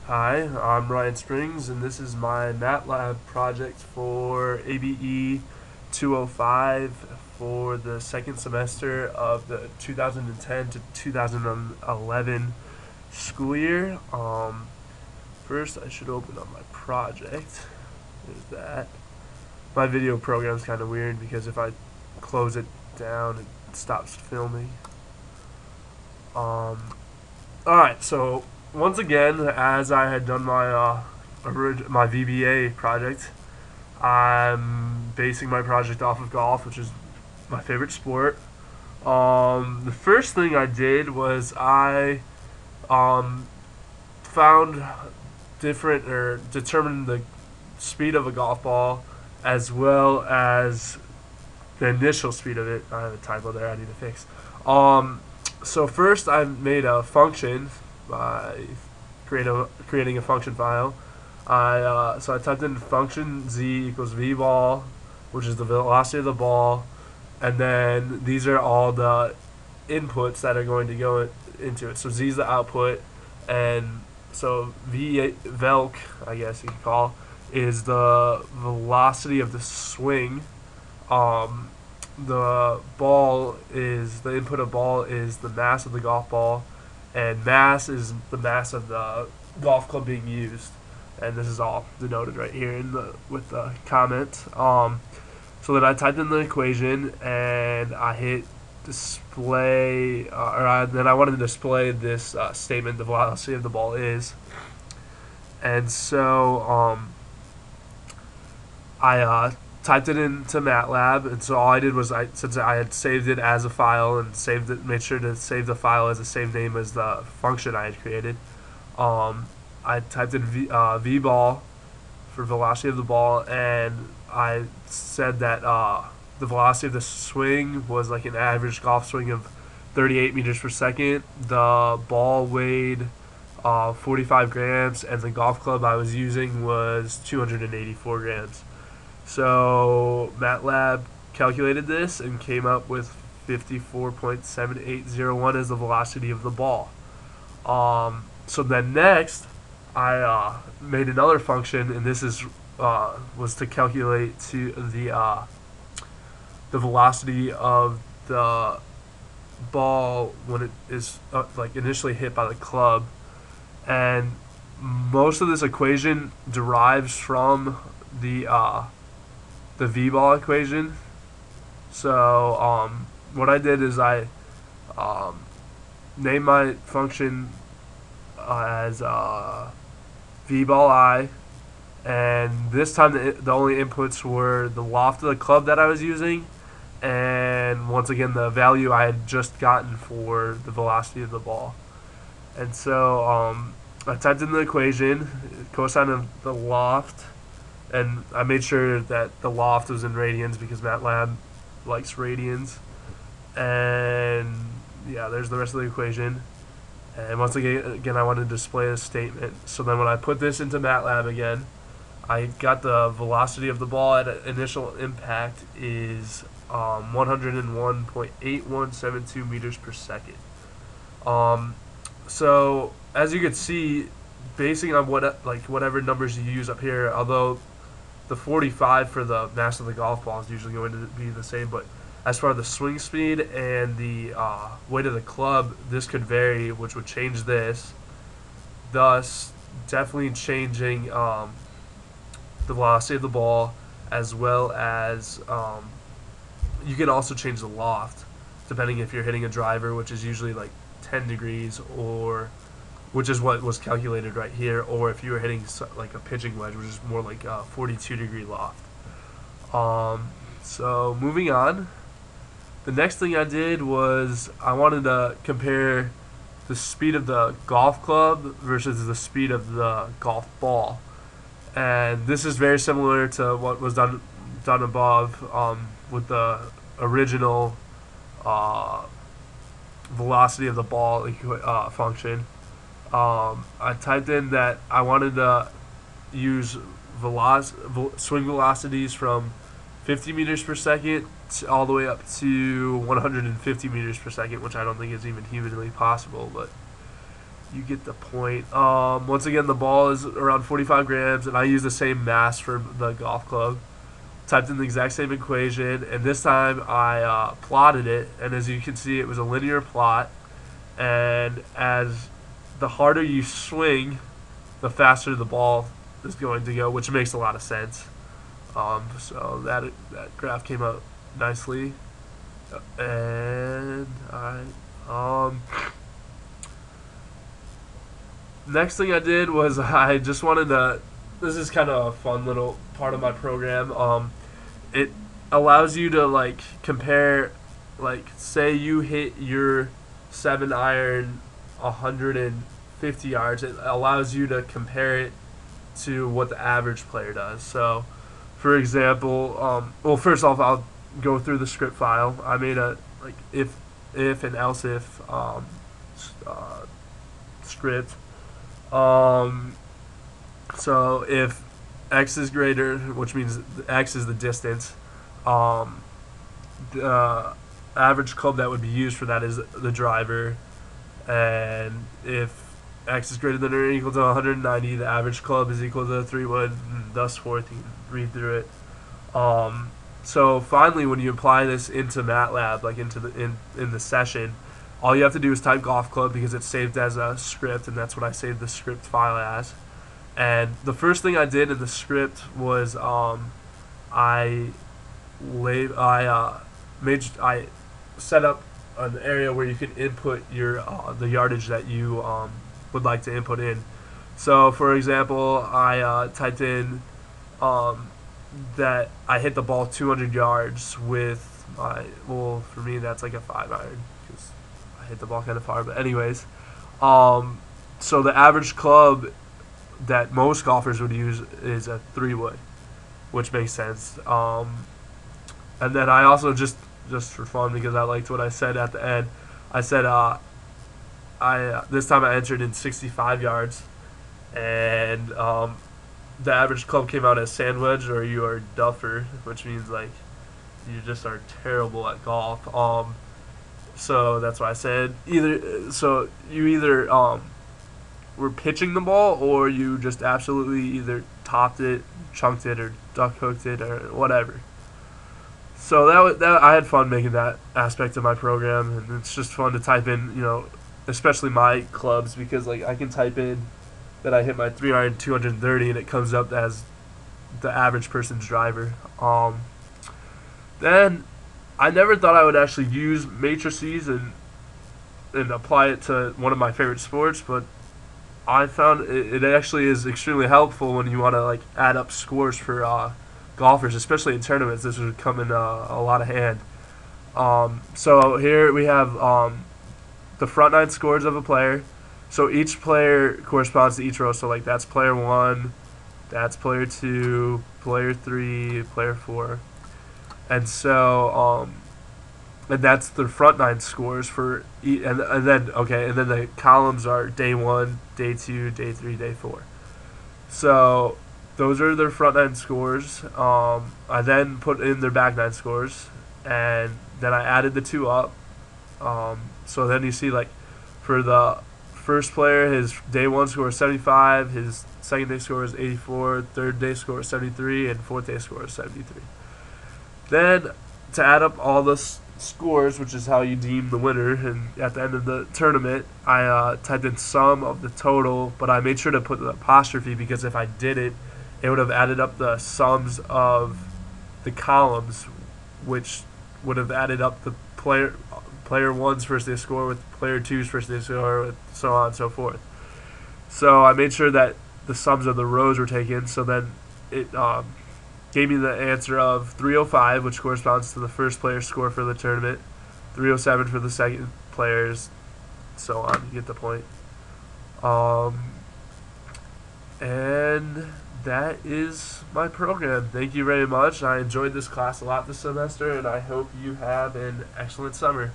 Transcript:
Hi, I'm Ryan Springs, and this is my Matlab project for ABE 205 for the second semester of the 2010 to 2011 school year. First, I should open up my project. There's that. My video program is kind of weird because if I close it down, it stops filming. Alright, so once again, as I had done my VBA project, I'm basing my project off of golf, which is my favorite sport. The first thing I did was I um, found different or determined the speed of a golf ball as well as the initial speed of it. I have a typo there I need to fix. So first I made a function by creating a function file. So I typed in function z equals v ball, which is the velocity of the ball, and then these are all the inputs that are going to go into it. So z is the output, and so velc, I guess you could call, is the velocity of the swing. The input of ball is the mass of the golf ball, and mass is the mass of the golf club being used, and this is all denoted right here with the comment. So then I typed in the equation and I hit display, then I wanted to display this statement: the velocity of the ball is, and so I typed it into Matlab, and so all I did was since I had saved it as a file and made sure to save the file as the same name as the function I had created. I typed in v ball for velocity of the ball, and I said that the velocity of the swing was like an average golf swing of 38 meters per second. The ball weighed 45 grams, and the golf club I was using was 284 grams. So Matlab calculated this and came up with 54.7801 as the velocity of the ball. So then next, I made another function, and this was to calculate the velocity of the ball when it is like initially hit by the club, and most of this equation derives from the v-ball equation. So what I did is I named my function as v-ball I, and this time the only inputs were the loft of the club that I was using, and once again the value I had just gotten for the velocity of the ball. And so I typed in the equation, cosine of the loft, and I made sure that the loft was in radians because MATLAB likes radians. And yeah, there's the rest of the equation. And once again, I wanted to display a statement. So then when I put this into MATLAB again, I got the velocity of the ball at initial impact is 101.8172 meters per second. So as you can see, basing on whatever numbers you use up here, although the 45 for the mass of the golf ball is usually going to be the same, but as far as the swing speed and the weight of the club, this could vary, which would change this, thus definitely changing the velocity of the ball, as well as you can also change the loft, depending if you're hitting a driver, which is usually like 10 degrees, or which is what was calculated right here, or if you were hitting like a pitching wedge, which is more like a 42-degree loft. So moving on, the next thing I did was I wanted to compare the speed of the golf club versus the speed of the golf ball, and this is very similar to what was done above with the original velocity of the ball function. I typed in that I wanted to use swing velocities from 50 meters per second all the way up to 150 meters per second, which I don't think is even humanly possible. But You get the point. Once again, the ball is around 45 grams, and I use the same mass for the golf club. Typed in the exact same equation, and this time I plotted it, and as you can see, it was a linear plot. And as the harder you swing, the faster the ball is going to go, which makes a lot of sense. So that graph came out nicely, and next thing I did was I just wanted to. This is kind of a fun little part of my program. It allows you to like compare, like say you hit your 7-iron 150 yards. It allows you to compare it to what the average player does. So, for example, well, first off, I'll go through the script file. I made a like if and else if script. So if x is greater, which means x is the distance, the average club that would be used for that is the driver, and if x is greater than or equal to 190, the average club is equal to the 3-wood, and thus forth. You can read through it. So finally, when you apply this into Matlab, like into in the session, all you have to do is type golf club because it's saved as a script, and that's what I saved the script file as. And the first thing I did in the script was I set up an area where you can input your the yardage that you would like to input in. So, for example, I typed in that I hit the ball 200 yards with my, well, for me that's like a 5-iron because I hit the ball kind of far. But anyways, so the average club that most golfers would use is a 3-wood, which makes sense. And then I also just for fun, because I liked what I said at the end, I said this time I entered in 65 yards, and the average club came out as sand wedge, or you are duffer, which means like you just are terrible at golf. So that's why I said you either were pitching the ball, or you just absolutely either topped it, chunked it, or duck hooked it, or whatever. So that I had fun making that aspect of my program, and it's just fun to type in, especially my clubs, because like I can type in that I hit my 3-iron 230, and it comes up as the average person's driver. Then I never thought I would actually use matrices and apply it to one of my favorite sports, but I found it actually is extremely helpful when you want to like add up scores for golfers, especially in tournaments. This would come in a lot of hand. So here we have the front 9 scores of a player. So each player corresponds to each row. So like that's player 1, that's player 2, player 3, player 4, and so and that's the front 9 scores for and then the columns are day 1, day 2, day 3, day 4. So those are their front 9 scores. I then put in their back 9 scores, and then I added the 2 up. So then you see, like, for the first player, his day 1 score is 75, his second day score is 84, third day score is 73, and fourth day score is 73. Then, to add up all the scores, which is how you deem the winner, and at the end of the tournament, I typed in sum of the total, but I made sure to put the apostrophe, because if I did it would have added up the sums of the columns, which would have added up the player 1's first day score with player 2's first day score, with so on and so forth. So I made sure that the sums of the rows were taken, so then it gave me the answer of 305, which corresponds to the first player's score for the tournament, 307 for the second player's, so on. You get the point. And that is my program. Thank you very much. I enjoyed this class a lot this semester, and I hope you have an excellent summer.